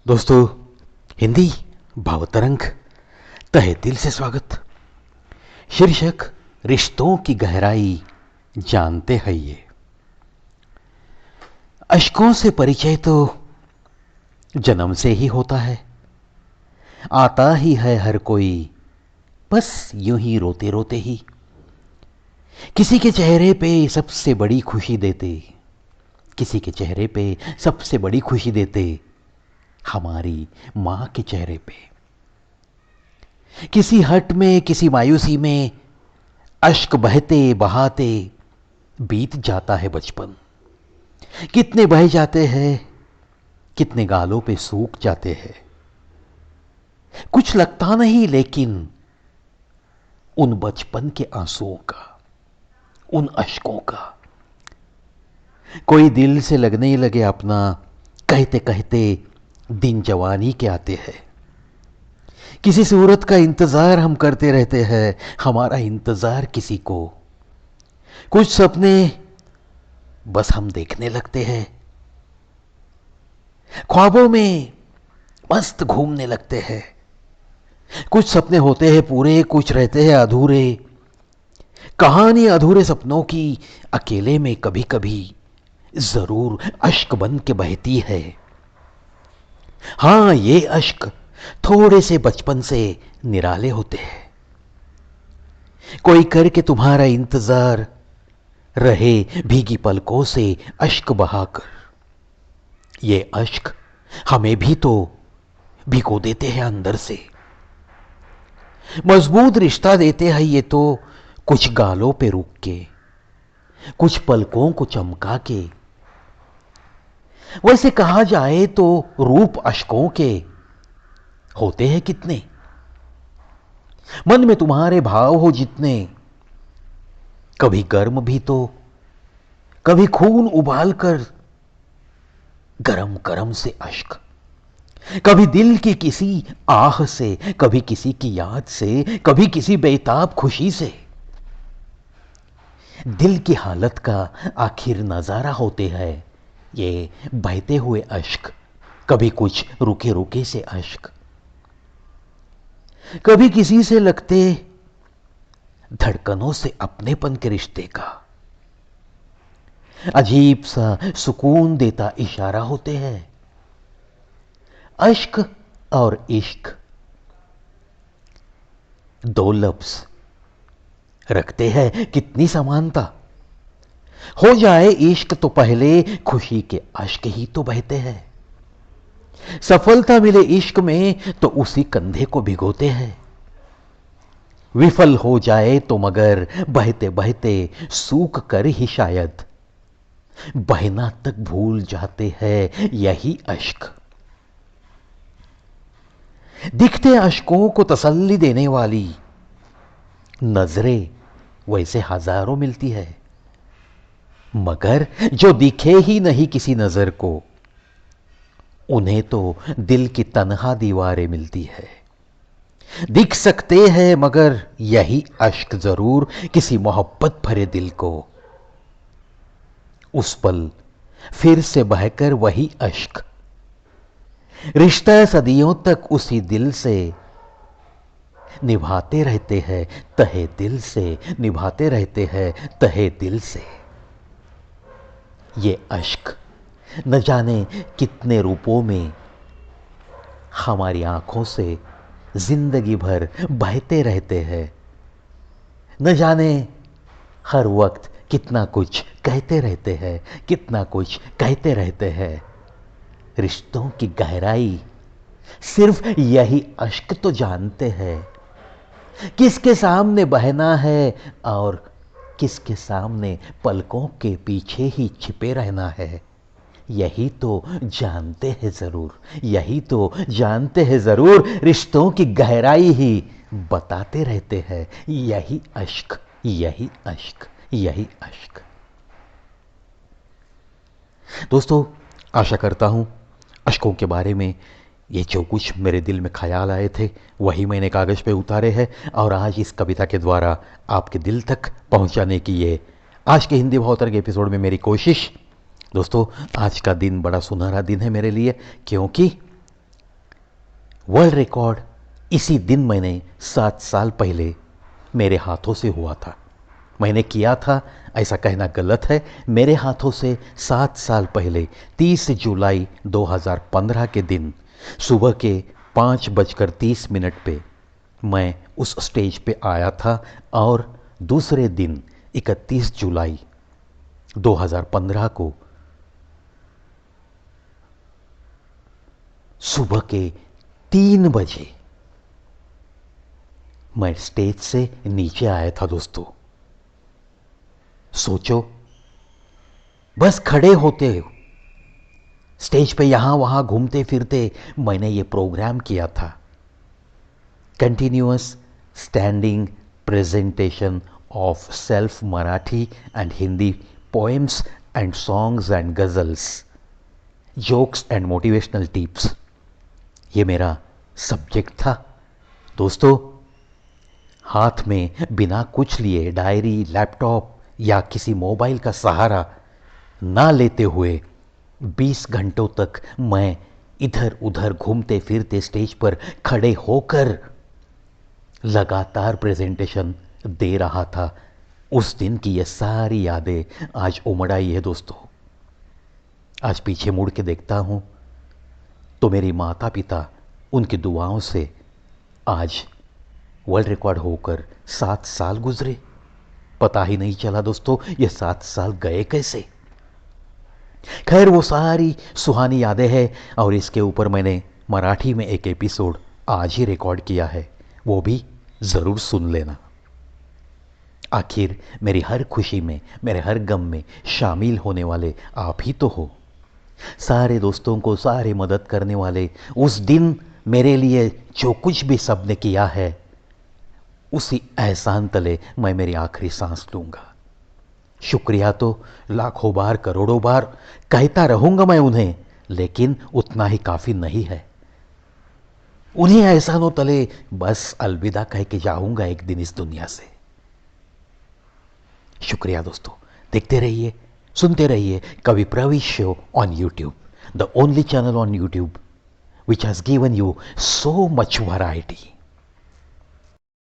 दोस्तों, हिंदी भावतरंग तहे दिल से स्वागत। शीर्षक रिश्तों की गहराई जानते हैं ये। अश्कों से परिचय तो जन्म से ही होता है, आता ही है हर कोई बस यूं ही रोते रोते ही। किसी के चेहरे पे सबसे बड़ी खुशी देते, किसी के चेहरे पे सबसे बड़ी खुशी देते हमारी मां के चेहरे पे। किसी हट में, किसी मायूसी में अश्क बहते बहाते बीत जाता है बचपन। कितने बह जाते हैं, कितने गालों पे सूख जाते हैं। कुछ लगता नहीं लेकिन उन बचपन के आंसुओं का, उन अश्कों का कोई दिल से लगने ही लगे अपना, कहते कहते दिन जवानी के आते हैं। किसी सूरत का इंतजार हम करते रहते हैं, हमारा इंतजार किसी को। कुछ सपने बस हम देखने लगते हैं, ख्वाबों में मस्त घूमने लगते हैं। कुछ सपने होते हैं पूरे, कुछ रहते हैं अधूरे। कहानी अधूरे सपनों की अकेले में कभी कभी जरूर अश्क बन के बहती है। हां, ये अश्क थोड़े से बचपन से निराले होते हैं। कोई करके तुम्हारा इंतजार रहे भीगी पलकों से अश्क बहाकर। ये अश्क हमें भी तो भिगो देते हैं अंदर से। मजबूत रिश्ता देते हैं ये तो, कुछ गालों पे रुक के, कुछ पलकों को चमका के। वैसे कहा जाए तो रूप अश्कों के होते हैं कितने। मन में तुम्हारे भाव हो जितने, कभी गर्म भी तो, कभी खून उबाल कर गरम गरम से अश्क। कभी दिल की किसी आह से, कभी किसी की याद से, कभी किसी बेताब खुशी से। दिल की हालत का आखिर नजारा होते हैं ये बहते हुए अश्क। कभी कुछ रुके रुके से अश्क, कभी किसी से लगते धड़कनों से अपनेपन के रिश्ते का अजीब सा सुकून देता इशारा होते हैं। अश्क और इश्क दो लफ्ज रखते हैं कितनी समानता। हो जाए इश्क तो पहले खुशी के अश्क ही तो बहते हैं। सफलता मिले इश्क में तो उसी कंधे को भिगोते हैं। विफल हो जाए तो मगर बहते बहते सूख कर ही शायद बहना तक भूल जाते हैं यही अश्क। दिखते अश्कों को तसल्ली देने वाली नजरें वैसे हजारों मिलती है, मगर जो दिखे ही नहीं किसी नजर को, उन्हें तो दिल की तन्हा दीवारें मिलती है। दिख सकते हैं मगर यही अश्क जरूर किसी मोहब्बत भरे दिल को। उस पल फिर से बहकर वही अश्क, रिश्ता सदियों तक उसी दिल से निभाते रहते हैं तहे दिल से, निभाते रहते हैं तहे दिल से। ये अश्क न जाने कितने रूपों में हमारी आंखों से जिंदगी भर बहते रहते हैं। न जाने हर वक्त कितना कुछ कहते रहते हैं, कितना कुछ कहते रहते हैं। रिश्तों की गहराई सिर्फ यही अश्क तो जानते हैं, किसके सामने बहना है और किसके सामने पलकों के पीछे ही छिपे रहना है। यही तो जानते हैं जरूर, यही तो जानते हैं जरूर। रिश्तों की गहराई ही बताते रहते हैं यही अश्क, यही अश्क, यही अश्क। दोस्तों, आशा करता हूं अश्कों के बारे में ये जो कुछ मेरे दिल में ख्याल आए थे वही मैंने कागज पे उतारे हैं और आज इस कविता के द्वारा आपके दिल तक पहुंचाने की ये आज के हिंदी भावतरंग एपिसोड में मेरी कोशिश। दोस्तों, आज का दिन बड़ा सुनहरा दिन है मेरे लिए, क्योंकि वर्ल्ड रिकॉर्ड इसी दिन मैंने 7 साल पहले मेरे हाथों से हुआ था। मैंने किया था ऐसा कहना गलत है। मेरे हाथों से 7 साल पहले 30 जुलाई 2015 के दिन सुबह के 5:30 पे मैं उस स्टेज पे आया था और दूसरे दिन 31 जुलाई 2015 को सुबह के 3 बजे मैं स्टेज से नीचे आया था दोस्तों। सोचो, बस खड़े होते स्टेज पे यहां वहां घूमते फिरते मैंने ये प्रोग्राम किया था। Continuous standing presentation of self Marathi and Hindi poems and songs and ghazals, jokes and motivational tips, ये मेरा सब्जेक्ट था दोस्तों। हाथ में बिना कुछ लिए डायरी, लैपटॉप या किसी मोबाइल का सहारा ना लेते हुए 20 घंटों तक मैं इधर उधर घूमते फिरते स्टेज पर खड़े होकर लगातार प्रेजेंटेशन दे रहा था। उस दिन की ये सारी यादें आज उमड़ आई है दोस्तों। आज पीछे मुड़ के देखता हूं तो मेरी माता पिता, उनकी दुआओं से आज वर्ल्ड रिकॉर्ड होकर 7 साल गुजरे। पता ही नहीं चला दोस्तों ये 7 साल गए कैसे। खैर, वो सारी सुहानी यादें हैं और इसके ऊपर मैंने मराठी में एक एपिसोड आज ही रिकॉर्ड किया है, वो भी ज़रूर सुन लेना। आखिर मेरी हर खुशी में, मेरे हर गम में शामिल होने वाले आप ही तो हो। सारे दोस्तों को सारे मदद करने वाले, उस दिन मेरे लिए जो कुछ भी सबने किया है उसी एहसान तले मैं मेरी आखिरी सांस लूंगा। शुक्रिया तो लाखों बार, करोड़ों बार कहता रहूंगा मैं उन्हें, लेकिन उतना ही काफी नहीं है। उन्हीं एहसानों तले बस अलविदा कह के जाऊंगा एक दिन इस दुनिया से। शुक्रिया दोस्तों। देखते रहिए, सुनते रहिए कवि Pravish show on YouTube, the only channel on YouTube which has given you so much variety.